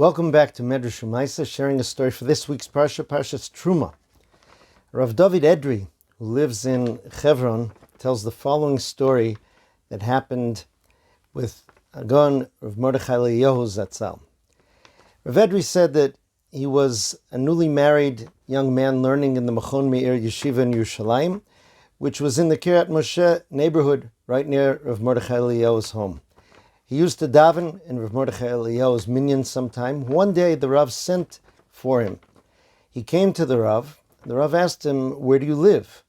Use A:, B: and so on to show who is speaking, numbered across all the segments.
A: Welcome back to Medrash Umaisa, sharing a story for this week's Parsha, Parsha's Terumah. Rav David Edry, who lives in Hebron, tells the following story that happened with Agon Rav Mordechai Eliyahu Zatzal. Rav Edry said that he was a newly married young man learning in the Machon Meir Yeshiva in Yerushalayim, which was in the Kiryat Moshe neighborhood right near Rav Mordechai Eliyahu's home. He used to daven in Rav Mordechai Eliyahu's minyan sometime. One day the Rav sent for him. He came to the Rav. The Rav asked him, "Where do you live?"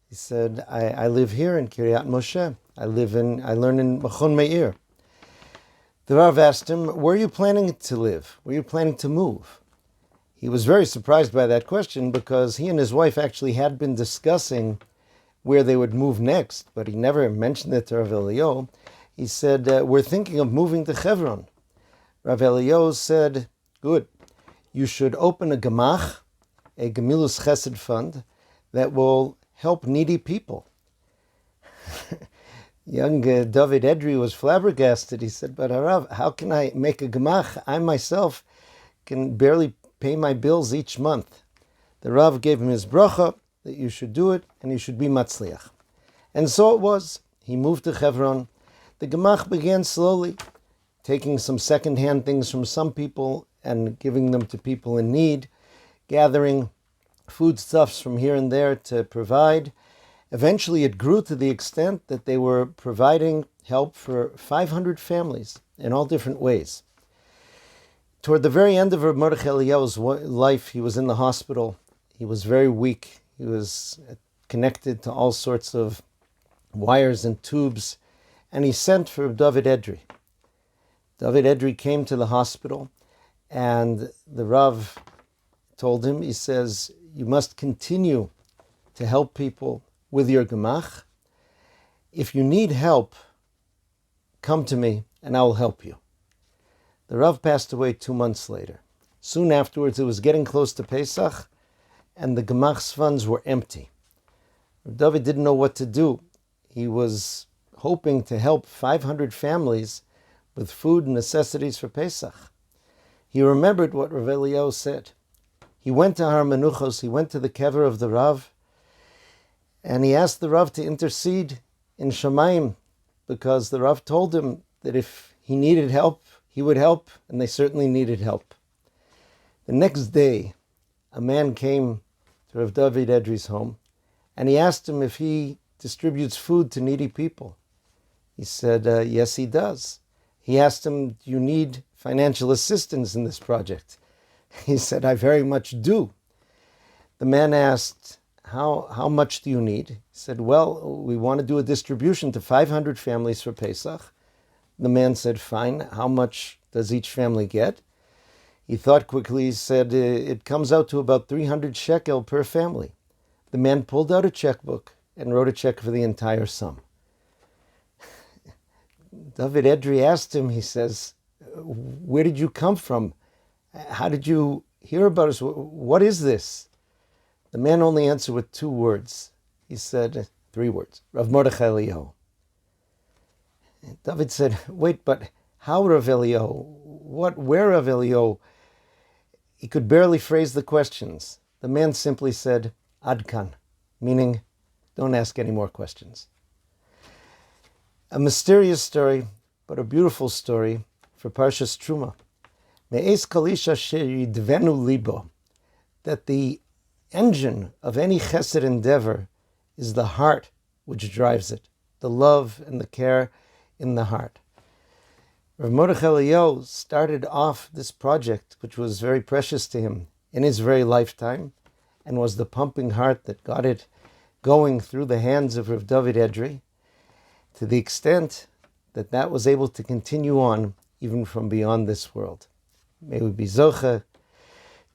A: He said, I live here in Kiryat Moshe. I learn in Machon Meir. The Rav asked him, "Where are you planning to live? Where are you planning to move?" He was very surprised by that question because he and his wife actually had been discussing where they would move next, but he never mentioned it to Rav Eliyahu. He said, "We're thinking of moving to Hebron." Rav Eliyahu said, "Good. You should open a gemach, a gemilus chesed fund, that will help needy people." Young David Edry was flabbergasted. He said, "But Rav, how can I make a gemach? I myself can barely pay my bills each month." The Rav gave him his bracha that you should do it and you should be matzliach. And so it was. He moved to Hebron. The gemach began slowly, taking some second-hand things from some people and giving them to people in need, gathering foodstuffs from here and there to provide. Eventually it grew to the extent that they were providing help for 500 families in all different ways. Toward the very end of Rav Mordechai Eliyahu's life, he was in the hospital. He was very weak. He was connected to all sorts of wires and tubes. And he sent for David Edry. David Edry came to the hospital, and the Rav told him, he says, "You must continue to help people with your gemach. If you need help, come to me, and I will help you." The Rav passed away 2 months later. Soon afterwards, it was getting close to Pesach, and the gemach's funds were empty. David didn't know what to do. He was hoping to help 500 families with food and necessities for Pesach. He remembered what Rav Eliyahu said. He went to Har Menuchos, he went to the kever of the Rav, and he asked the Rav to intercede in Shamayim, because the Rav told him that if he needed help, he would help, and they certainly needed help. The next day, a man came to Rav David Edry's home, and he asked him if he distributes food to needy people. He said, yes, he does. He asked him, "Do you need financial assistance in this project?" He said, "I very much do." The man asked, how much do you need? He said, "Well, we want to do a distribution to 500 families for Pesach." The man said, "Fine. How much does each family get?" He thought quickly. He said, "It comes out to about 300 shekel per family." The man pulled out a checkbook and wrote a check for the entire sum. David Edry asked him, he says, "Where did you come from? How did you hear about us? What is this?" The man only answered with 2 words. He said 3 words, Rav Mordechai Eliyahu. David said, "Wait, but how Rav Eliyahu? Where Rav Eliyahu?" He could barely phrase the questions. The man simply said, "Ad kan," meaning, don't ask any more questions. A mysterious story, but a beautiful story for Parsha's Terumah. Me'ez kalisha she'yidvenu libo, that the engine of any chesed endeavor is the heart which drives it, the love and the care in the heart. Rav Mordechai Eliyahu started off this project, which was very precious to him in his very lifetime, and was the pumping heart that got it going through the hands of Rav David Edry, to the extent that that was able to continue on even from beyond this world. May we be zoche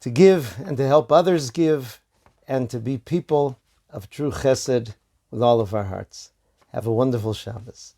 A: to give and to help others give, and to be people of true chesed with all of our hearts. Have a wonderful Shabbos.